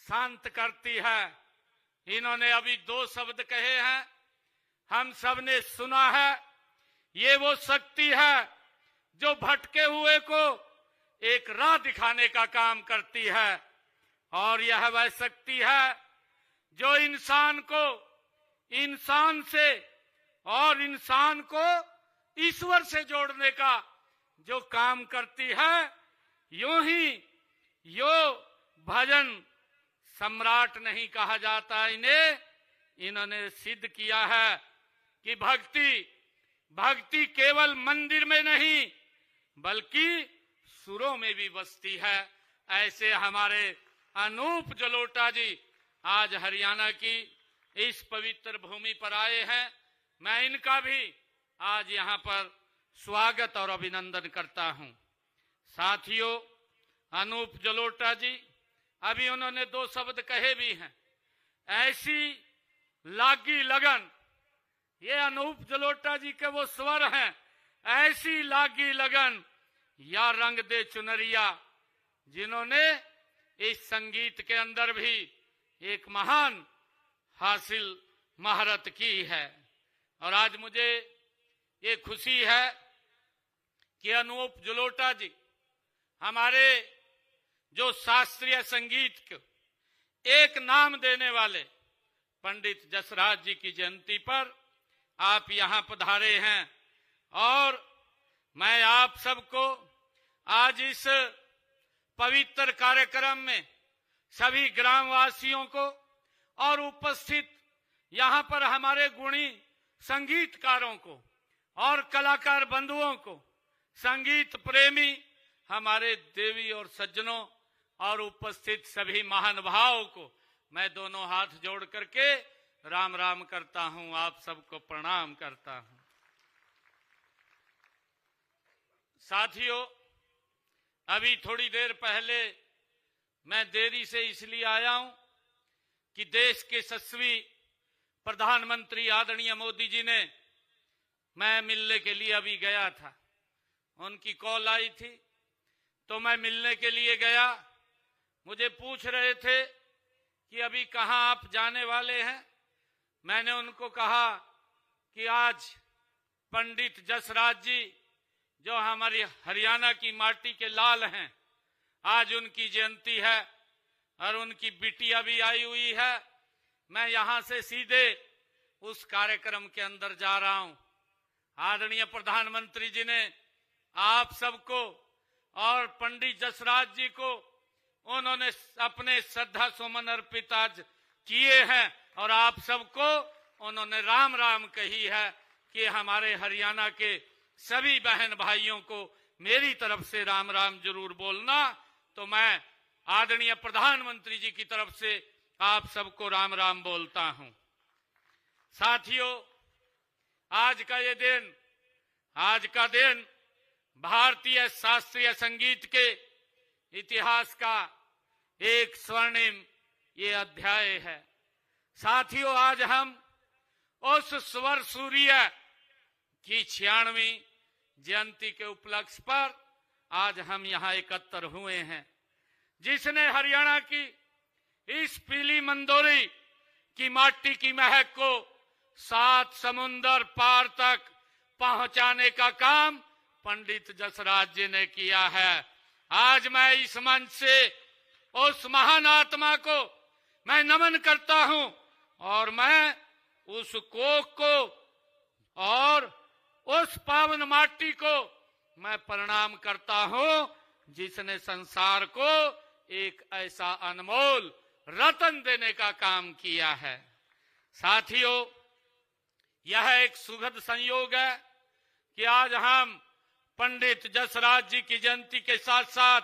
S5: शांत करती है। इन्होंने अभी 2 शब्द कहे हैं, हम सब ने सुना है। ये वो शक्ति है जो भटके हुए को एक राह दिखाने का काम करती है, और यह वह शक्ति है जो इंसान को इंसान से और इंसान को ईश्वर से जोड़ने का जो काम करती है। यूं ही यो भजन सम्राट नहीं कहा जाता इन्हें, इन्होंने सिद्ध किया है कि भक्ति केवल मंदिर में नहीं बल्कि सुरों में भी बसती है। ऐसे हमारे अनूप जलोटा जी आज हरियाणा की इस पवित्र भूमि पर आए हैं। मैं इनका भी आज यहाँ पर स्वागत और अभिनंदन करता हूँ। साथियों, अनूप जलोटा जी, अभी उन्होंने 2 शब्द कहे भी हैं, ऐसी लागी लगन, ये अनूप जलोटा जी के वो स्वर हैं, ऐसी लागी लगन या रंग दे चुनरिया, जिन्होंने इस संगीत के अंदर भी एक महान हासिल महारत की है। और आज मुझे ये खुशी है कि अनूप जलोटा जी हमारे जो शास्त्रीय संगीत को एक नाम देने वाले पंडित जसराज जी की जयंती पर आप यहाँ पधारे हैं, और मैं आप सबको आज इस पवित्र कार्यक्रम में सभी ग्रामवासियों को और उपस्थित यहाँ पर हमारे गुणी संगीतकारों को और कलाकार बंधुओं को, संगीत प्रेमी हमारे देवी और सज्जनों और उपस्थित सभी महानुभावों को मैं दोनों हाथ जोड़ करके राम राम करता हूं, आप सबको प्रणाम करता हूं। साथियों, अभी थोड़ी देर पहले मैं देरी से इसलिए आया हूं कि देश के यशस्वी प्रधानमंत्री आदरणीय मोदी जी ने, मैं मिलने के लिए अभी गया था, उनकी कॉल आई थी तो मैं मिलने के लिए गया। मुझे पूछ रहे थे कि अभी कहाँ आप जाने वाले हैं। मैंने उनको कहा कि आज पंडित जसराज जी जो हमारी हरियाणा की माटी के लाल हैं, आज उनकी जयंती है और उनकी बिटिया भी आई हुई है। मैं यहाँ से सीधे उस कार्यक्रम के अंदर जा रहा हूँ। आदरणीय प्रधानमंत्री जी ने आप सबको और पंडित जसराज जी को उन्होंने अपने श्रद्धा सुमन अर्पित आज किए हैं, और आप सबको उन्होंने राम राम कही है कि हमारे हरियाणा के सभी बहन भाइयों को मेरी तरफ से राम राम जरूर बोलना। तो मैं आदरणीय प्रधानमंत्री जी की तरफ से आप सबको राम राम बोलता हूं। साथियों, आज का दिन भारतीय शास्त्रीय संगीत के इतिहास का एक स्वर्णिम ये अध्याय है। साथियों, आज हम उस स्वर सूर्य की 96वीं जयंती के उपलक्ष्य पर आज हम यहाँ एकत्र हुए हैं, जिसने हरियाणा की इस पीली मंदोरी की माटी की महक को 7 समुंदर पार तक पहुंचाने का काम पंडित जसराज जी ने किया है। आज मैं इस मंच से उस महान आत्मा को मैं नमन करता हूं, और मैं उस कोख को और उस पावन माटी को मैं प्रणाम करता हूं, जिसने संसार को एक ऐसा अनमोल रतन देने का काम किया है। साथियों, यह एक सुखद संयोग है कि आज हम पंडित जसराज जी की जयंती के साथ साथ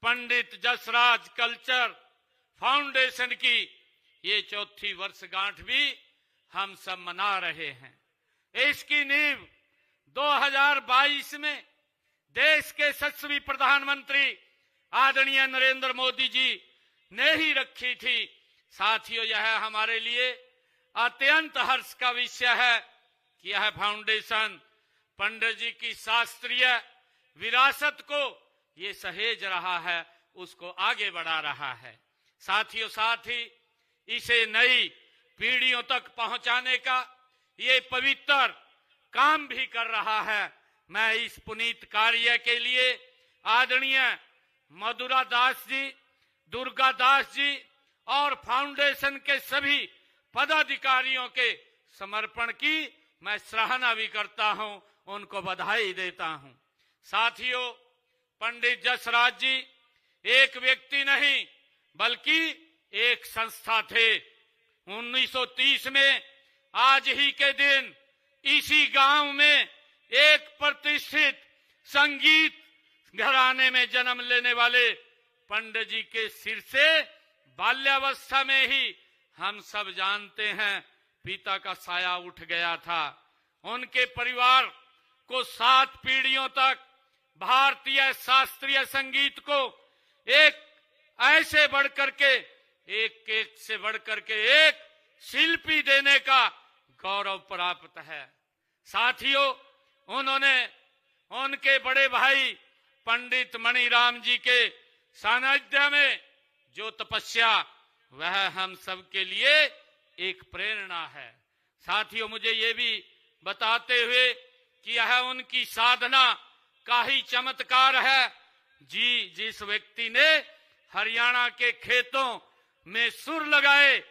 S5: पंडित जसराज कल्चर फाउंडेशन की ये 4थी वर्षगांठ भी हम सब मना रहे हैं। इसकी नींव 2022 में देश के यशस्वी प्रधानमंत्री आदरणीय नरेंद्र मोदी जी ने ही रखी थी। साथियों, यह हमारे लिए अत्यंत हर्ष का विषय है कि यह फाउंडेशन पंडित जी की शास्त्रीय विरासत को ये सहेज रहा है, उसको आगे बढ़ा रहा है। साथियों, साथ ही इसे नई पीढ़ियों तक पहुंचाने का ये पवित्र काम भी कर रहा है। मैं इस पुनीत कार्य के लिए आदरणीय मधुरा दास जी, दुर्गा दास जी और फाउंडेशन के सभी पदाधिकारियों के समर्पण की मैं सराहना भी करता हूं, उनको बधाई देता हूं। साथियों, पंडित जसराज जी एक व्यक्ति नहीं बल्कि एक संस्था थे। 1930 में आज ही के दिन इसी गांव में एक प्रतिष्ठित संगीत घराने में जन्म लेने वाले पंडित जी के सिर से बाल्यावस्था में ही हम सब जानते हैं पिता का साया उठ गया था। उनके परिवार को 7 पीढ़ियों तक भारतीय शास्त्रीय संगीत को एक ऐसे बढ़कर के एक से बढ़कर के एक शिल्पी देने का गौरव प्राप्त है। साथियों, उन्होंने उनके बड़े भाई पंडित मणिराम जी के सानिध्य में जो तपस्या, वह हम सब के लिए एक प्रेरणा है। साथियों, मुझे ये भी बताते हुए कि यह उनकी साधना का ही चमत्कार है। जिस व्यक्ति ने हरियाणा के खेतों में सुर लगाए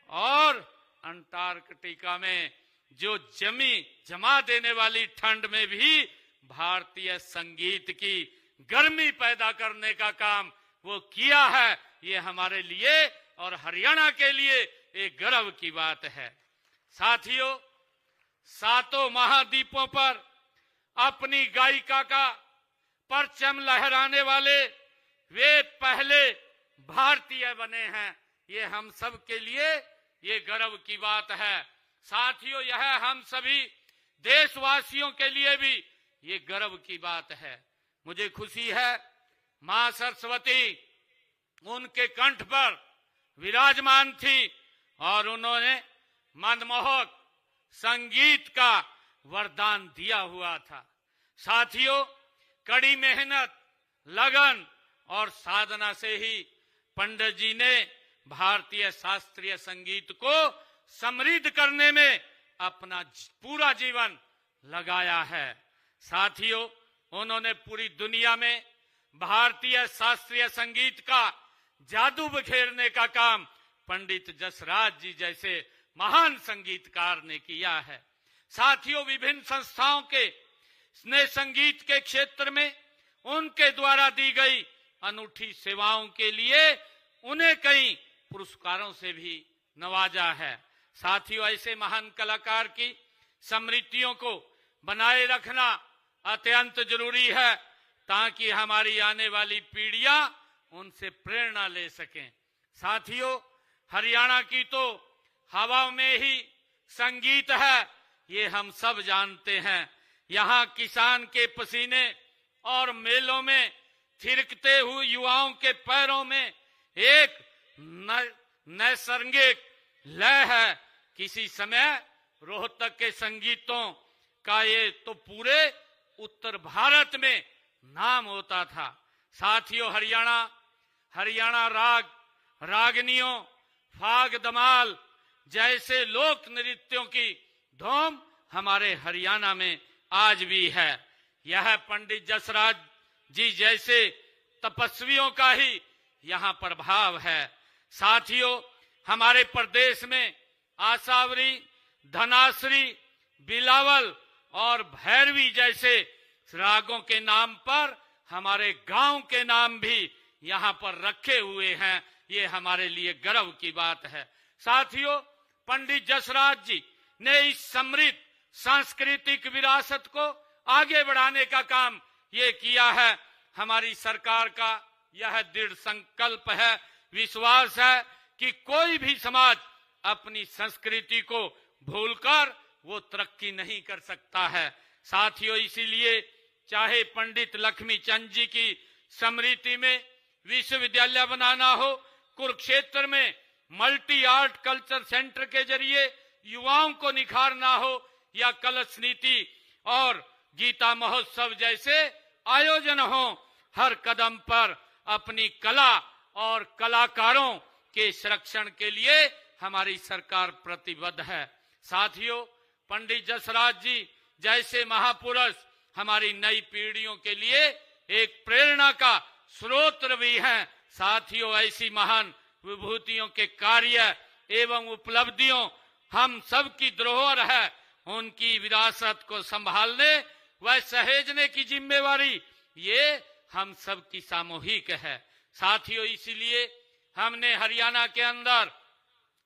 S5: और अंटार्कटिका में जो जमा देने वाली ठंड में भी भारतीय संगीत की गर्मी पैदा करने का काम वो किया है, ये हमारे लिए और हरियाणा के लिए एक गर्व की बात है। साथियों, 7 महाद्वीपों पर अपनी गायिका का परचम लहराने वाले वे पहले भारतीय बने हैं। ये हम सब के लिए ये गर्व की बात है। साथियों, यह हम सभी देशवासियों के लिए भी ये गर्व की बात है। मुझे खुशी है मां सरस्वती उनके कंठ पर विराजमान थी और उन्होंने मनमोहक संगीत का वरदान दिया हुआ था। साथियों, कड़ी मेहनत, लगन और साधना से ही पंडित जी ने भारतीय शास्त्रीय संगीत को समृद्ध करने में अपना पूरा जीवन लगाया है। साथियों, उन्होंने पूरी दुनिया में भारतीय शास्त्रीय संगीत का जादू बिखेरने का काम पंडित जसराज जी जैसे महान संगीतकार ने किया है। साथियों, विभिन्न संस्थाओं के ने संगीत के क्षेत्र में उनके द्वारा दी गई अनूठी सेवाओं के लिए उन्हें कई पुरस्कारों से भी नवाजा है। साथियों, ऐसे महान कलाकार की स्मृतियों को बनाए रखना अत्यंत जरूरी है ताकि हमारी आने वाली पीढ़ियां उनसे प्रेरणा ले सकें। साथियों, हरियाणा की तो हवा में ही संगीत है, ये हम सब जानते हैं। यहाँ किसान के पसीने और मेलों में थिरकते हुए युवाओं के पैरों में एक नैसर्गिक लय है। किसी समय रोहतक के संगीतों का ये तो पूरे उत्तर भारत में नाम होता था। साथियों, हरियाणा राग, रागनियों, फाग दमाल जैसे लोक नृत्यों की धूम हमारे हरियाणा में आज भी है। यह पंडित जसराज जी जैसे तपस्वियों का ही यहाँ प्रभाव है। साथियों, हमारे प्रदेश में आसावरी, धनासरी, बिलावल और भैरवी जैसे रागों के नाम पर हमारे गांव के नाम भी यहाँ पर रखे हुए हैं। ये हमारे लिए गर्व की बात है। साथियों, पंडित जसराज जी ने इस समृद्ध सांस्कृतिक विरासत को आगे बढ़ाने का काम ये किया है। हमारी सरकार का यह दृढ़ संकल्प है, विश्वास है कि कोई भी समाज अपनी संस्कृति को भूलकर वो तरक्की नहीं कर सकता है। साथियों, इसीलिए चाहे पंडित लक्ष्मीचंद जी की स्मृति में विश्वविद्यालय बनाना हो, कुरुक्षेत्र में मल्टी आर्ट कल्चर सेंटर के जरिए युवाओं को निखारना हो, या कलश नीति और गीता महोत्सव जैसे आयोजन हो, हर कदम पर अपनी कला और कलाकारों के संरक्षण के लिए हमारी सरकार प्रतिबद्ध है। साथियों, पंडित जसराज जी जैसे महापुरुष हमारी नई पीढ़ियों के लिए एक प्रेरणा का स्रोत भी हैं। साथियों, ऐसी महान विभूतियों के कार्य एवं उपलब्धियों हम सबकी धरोहर है। उनकी विरासत को संभालने व सहेजने की जिम्मेवारी ये हम सबकी सामूहिक है। साथियों, इसीलिए हमने हरियाणा के अंदर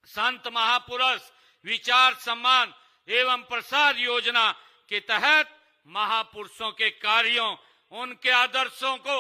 S5: संत महापुरुष विचार सम्मान एवं प्रसार योजना के तहत महापुरुषों के कार्यों, उनके आदर्शों को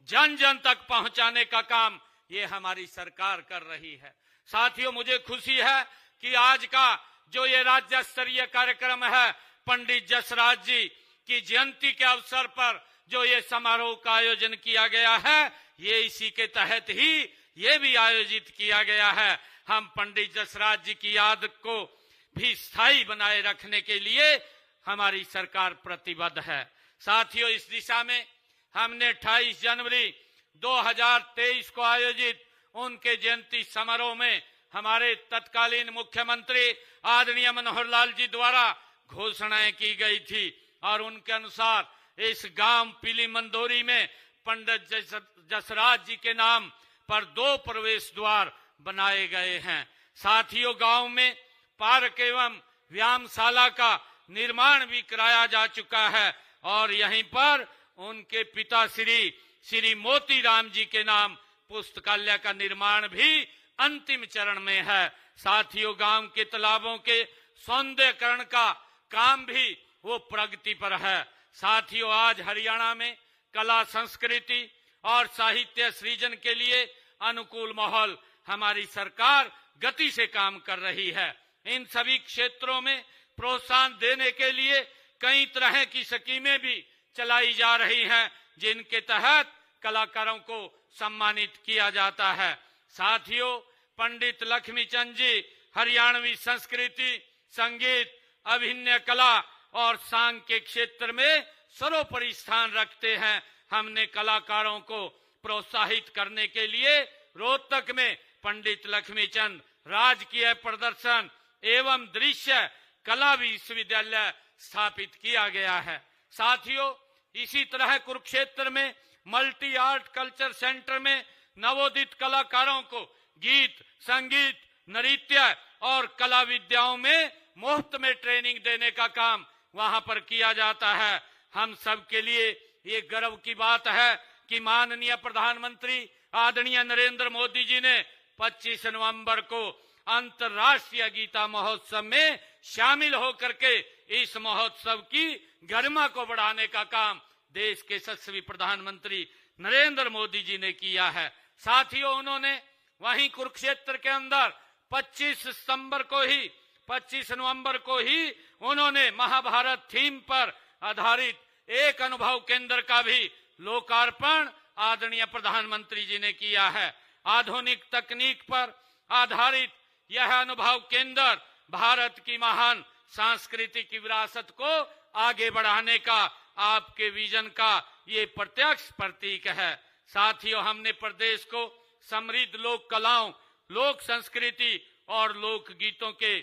S5: जन जन तक पहुंचाने का काम ये हमारी सरकार कर रही है। साथियों, मुझे खुशी है कि आज का जो ये राज्य स्तरीय कार्यक्रम है, पंडित जसराज जी की जयंती के अवसर पर जो ये समारोह का आयोजन किया गया है, ये इसी के तहत ही ये भी आयोजित किया गया है। हम पंडित जसराज जी की याद को भी स्थायी बनाए रखने के लिए हमारी सरकार प्रतिबद्ध है। साथियों, इस दिशा में हमने 28 जनवरी 2023 को आयोजित उनके जयंती समारोह में हमारे तत्कालीन मुख्यमंत्री आदरणीय मनोहर लाल जी द्वारा घोषणाएं की गई थी और उनके अनुसार इस गांव पीली मंदोरी में पंडित जसराज जी के नाम पर 2 प्रवेश द्वार बनाए गए हैं। साथियों, गांव में पार्क एवं व्यायामशाला का निर्माण भी कराया जा चुका है और यहीं पर उनके पिता श्री मोती राम जी के नाम पुस्तकालय का निर्माण भी अंतिम चरण में है। साथियों, गांव के तालाबों के सौंदर्यीकरण का काम भी वो प्रगति पर है। साथियों, आज हरियाणा में कला संस्कृति और साहित्य सृजन के लिए अनुकूल माहौल हमारी सरकार गति से काम कर रही है। इन सभी क्षेत्रों में प्रोत्साहन देने के लिए कई तरह की स्कीमें भी चलाई जा रही हैं, जिनके तहत कलाकारों को सम्मानित किया जाता है। साथियों, पंडित लक्ष्मीचंद जी हरियाणवी संस्कृति, संगीत, अभिनय कला और सांग के क्षेत्र में सर्वोपरि स्थान रखते हैं। हमने कलाकारों को प्रोत्साहित करने के लिए रोहतक में पंडित लक्ष्मीचंद राजकीय प्रदर्शन एवं दृश्य कला विश्वविद्यालय स्थापित किया गया है। साथियों, इसी तरह कुरुक्षेत्र में मल्टी आर्ट कल्चर सेंटर में नवोदित कलाकारों को गीत, संगीत, नृत्य और कला विद्याओं में मुफ्त में ट्रेनिंग देने का काम वहां पर किया जाता है। हम सब के लिए ये गर्व की बात है कि माननीय प्रधानमंत्री आदरणीय नरेंद्र मोदी जी ने 25 नवंबर को अंतर्राष्ट्रीय गीता महोत्सव में शामिल होकर के इस महोत्सव की गरिमा को बढ़ाने का काम देश के यशस्वी प्रधानमंत्री नरेंद्र मोदी जी ने किया है। साथियों, उन्होंने वहीं कुरुक्षेत्र के अंदर 25 नवंबर को ही उन्होंने महाभारत थीम पर आधारित एक अनुभव केंद्र का भी लोकार्पण आदरणीय प्रधानमंत्री जी ने किया है। आधुनिक तकनीक पर आधारित यह अनुभव केंद्र भारत की महान सांस्कृतिक विरासत को आगे बढ़ाने का आपके विजन का ये प्रत्यक्ष प्रतीक है। साथियों, हमने प्रदेश को समृद्ध लोक कलाओं, लोक संस्कृति और लोक गीतों के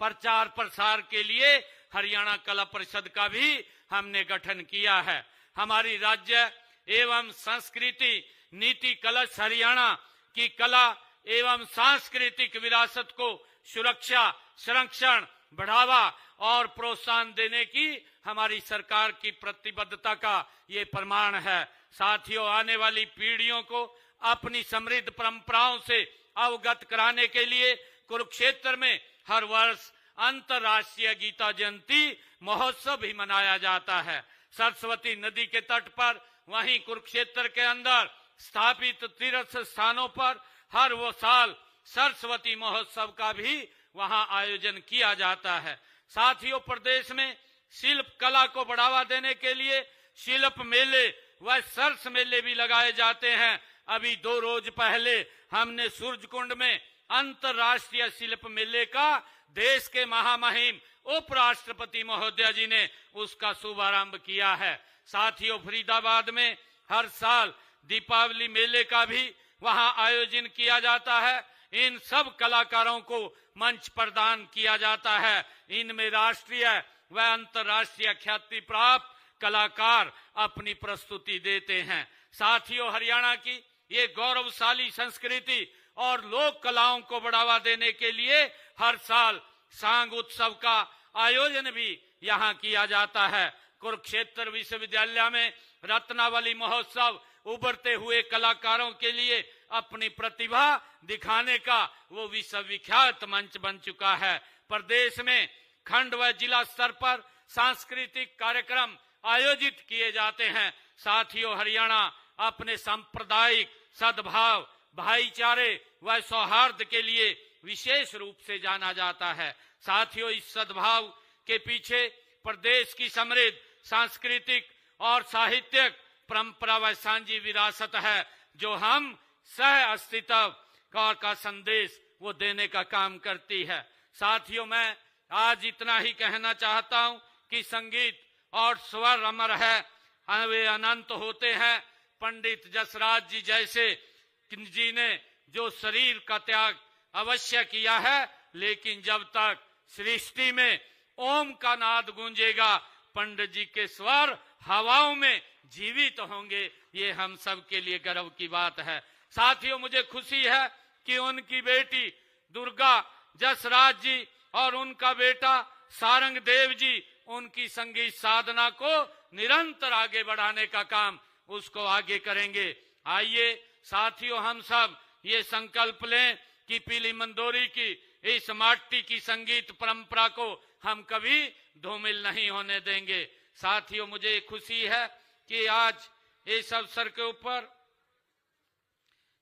S5: प्रचार प्रसार के लिए हरियाणा कला परिषद का भी हमने गठन किया है। हमारी राज्य एवं संस्कृति नीति कलश हरियाणा की कला एवं सांस्कृतिक विरासत को सुरक्षा, संरक्षण, बढ़ावा और प्रोत्साहन देने की हमारी सरकार की प्रतिबद्धता का ये प्रमाण है। साथियों, आने वाली पीढ़ियों को अपनी समृद्ध परंपराओं से अवगत कराने के लिए कुरुक्षेत्र में हर वर्ष अंतर्राष्ट्रीय गीता जयंती महोत्सव भी मनाया जाता है। सरस्वती नदी के तट पर, वहीं कुरुक्षेत्र के अंदर स्थापित तीर्थ स्थानों पर हर वो साल सरस्वती महोत्सव का भी वहां आयोजन किया जाता है। साथियों, प्रदेश में शिल्प कला को बढ़ावा देने के लिए शिल्प मेले व सरस मेले भी लगाए जाते हैं। अभी 2 रोज पहले हमने सूरजकुंड में अंतर्राष्ट्रीय शिल्प मेले का देश के महामहिम उपराष्ट्रपति महोदय जी ने उसका शुभारंभ किया है। साथियों, फरीदाबाद में हर साल दीपावली मेले का भी वहां आयोजन किया जाता है। इन सब कलाकारों को मंच प्रदान किया जाता है। इनमें राष्ट्रीय व अंतर्राष्ट्रीय ख्याति प्राप्त कलाकार अपनी प्रस्तुति देते हैं। साथियों, हरियाणा की ये गौरवशाली संस्कृति और लोक कलाओं को बढ़ावा देने के लिए हर साल सांग उत्सव का आयोजन भी यहाँ किया जाता है। कुरुक्षेत्र विश्वविद्यालय में रत्नावली महोत्सव उभरते हुए कलाकारों के लिए अपनी प्रतिभा दिखाने का वो विश्वविख्यात मंच बन चुका है। प्रदेश में खंड व जिला स्तर पर सांस्कृतिक कार्यक्रम आयोजित किए जाते हैं। साथियों, हरियाणा अपने सांप्रदायिक सद्भाव, भाईचारे व सौहार्द के लिए विशेष रूप से जाना जाता है। साथियों, इस सद्भाव के पीछे प्रदेश की समृद्ध सांस्कृतिक और साहित्यिक परंपरा व सांझी विरासत है, जो हम सह अस्तित्व का संदेश वो देने का काम करती है। साथियों, मैं आज इतना ही कहना चाहता हूं कि संगीत और स्वर अमर है, वे अनंत होते हैं। पंडित जसराज जी जैसे जी ने जो शरीर का त्याग अवश्य किया है, लेकिन जब तक सृष्टि में ओम का नाद गूंजेगा, पंडित जी के स्वर हवाओं में जीवित होंगे। ये हम सब के लिए गर्व की बात है। साथियों, मुझे खुशी है कि उनकी बेटी दुर्गा जसराज जी और उनका बेटा सारंग देव जी उनकी संगीत साधना को निरंतर आगे बढ़ाने का काम उसको आगे करेंगे। आइए साथियों, हम सब ये संकल्प लें कि पीली मंदोरी की इस माटी की संगीत परंपरा को हम कभी धूमिल नहीं होने देंगे। साथियों, मुझे खुशी है कि आज इस अवसर के ऊपर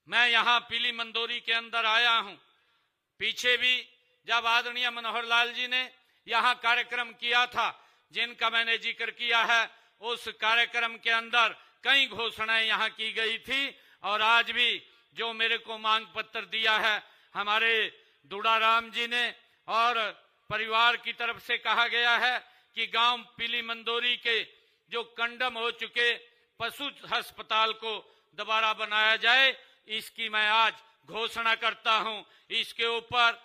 S5: मैं यहाँ पीली मंदोरी के अंदर आया हूँ। पीछे भी जब आदरणीय मनोहर लाल जी ने यहाँ कार्यक्रम किया था, जिनका मैंने जिक्र किया है, उस कार्यक्रम के अंदर कई घोषणाएं यहाँ की गई थी। और आज भी जो मेरे को मांग पत्र दिया है हमारे दुड़ाराम जी ने, और परिवार की तरफ से कहा गया है कि गांव पीली मंदोरी के जो कंडम हो चुके पशु अस्पताल को दोबारा बनाया जाए, इसकी मैं आज घोषणा करता हूं। इसके ऊपर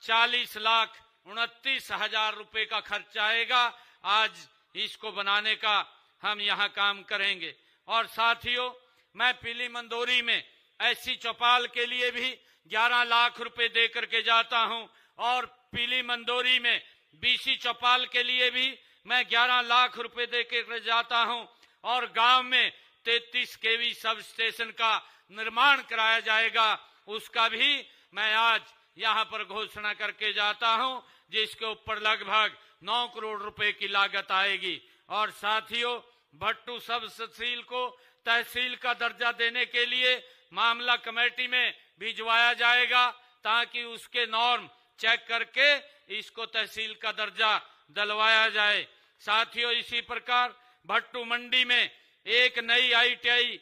S5: 40,29,000 रुपए का खर्च आएगा। आज इसको बनाने का हम यहाँ काम करेंगे। और साथियों, मैं पीली मंदोरी में ऐसी चौपाल के लिए भी 11 लाख रुपए दे करके जाता हूं, और पीली मंदोरी में बीसी चौपाल के लिए भी मैं 11 लाख रुपए दे कर जाता हूं, और गांव में 33 केवी सब स्टेशन का निर्माण कराया जाएगा, उसका भी मैं आज यहाँ पर घोषणा करके जाता हूं, जिसके ऊपर लगभग 9 करोड़ रुपए की लागत आएगी। और साथियों, भट्टू सब तहसील को तहसील का दर्जा देने के लिए मामला कमेटी में भिजवाया जाएगा, ताकि उसके नॉर्म चेक करके इसको तहसील का दर्जा दिलवाया जाए। साथियों, इसी प्रकार भट्टू मंडी में एक नई ITI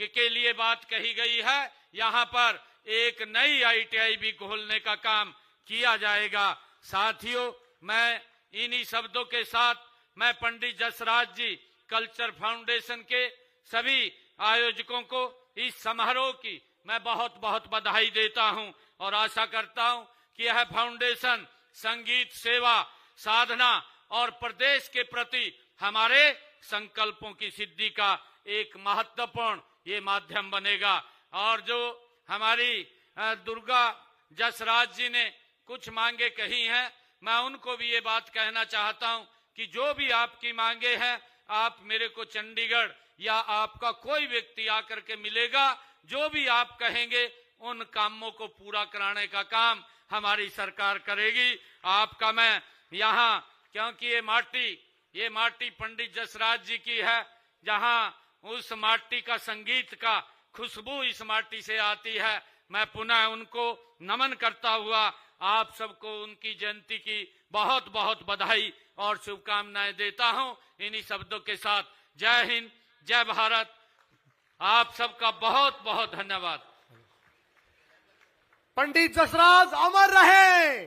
S5: के लिए बात कही गई है, यहाँ पर एक नई ITI भी खोलने का काम किया जाएगा। साथियों, मैं इन्हीं शब्दों के साथ मैं पंडित जसराज जी कल्चर फाउंडेशन के सभी आयोजकों को इस समारोह की मैं बहुत बहुत बधाई देता हूं, और आशा करता हूं कि यह फाउंडेशन संगीत सेवा साधना और प्रदेश के प्रति हमारे संकल्पों की सिद्धि का एक महत्वपूर्ण ये माध्यम बनेगा। और जो हमारी दुर्गा जसराज जी ने कुछ मांगे कही हैं, मैं उनको भी ये बात कहना चाहता हूं कि जो भी आपकी मांगे हैं, आप मेरे को चंडीगढ़ या आपका कोई व्यक्ति आकर के मिलेगा, जो भी आप कहेंगे उन कामों को पूरा कराने का काम हमारी सरकार करेगी। आपका मैं यहाँ, क्योंकि ये माटी पंडित जसराज जी की है, जहाँ उस माटी का संगीत का खुशबू इस माटी से आती है। मैं पुनः उनको नमन करता हुआ आप सबको उनकी जयंती की बहुत बहुत बधाई और शुभकामनाएं देता हूं। इन्हीं शब्दों के साथ जय हिंद, जय भारत। आप सबका बहुत बहुत धन्यवाद।
S1: पंडित जसराज अमर रहे,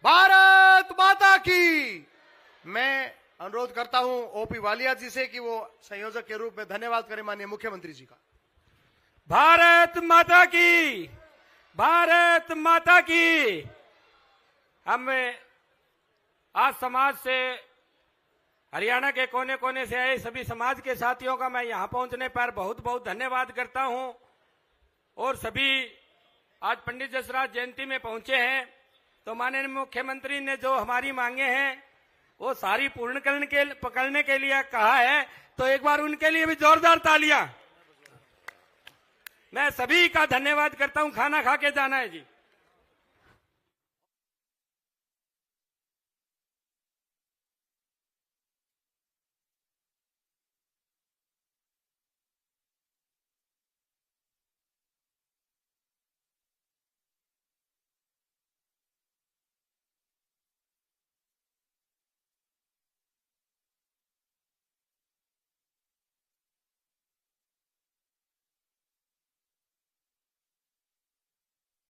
S1: भारत माता की। मैं अनुरोध करता हूं ओपी वालिया जी से कि वो संयोजक के रूप में धन्यवाद करें माननीय मुख्यमंत्री जी का।
S6: भारत माता की, भारत माता की। हम आज समाज से, हरियाणा के कोने कोने से आए सभी समाज के साथियों का मैं यहां पहुंचने पर बहुत बहुत धन्यवाद करता हूं। और सभी आज पंडित जसराज जयंती में पहुंचे हैं, तो माननीय मुख्यमंत्री ने जो हमारी मांगे हैं वो सारी पूर्ण करने के लिए कहा है, तो एक बार उनके लिए भी जोरदार तालियां। मैं सभी का धन्यवाद करता हूं। खाना खा के जाना है जी।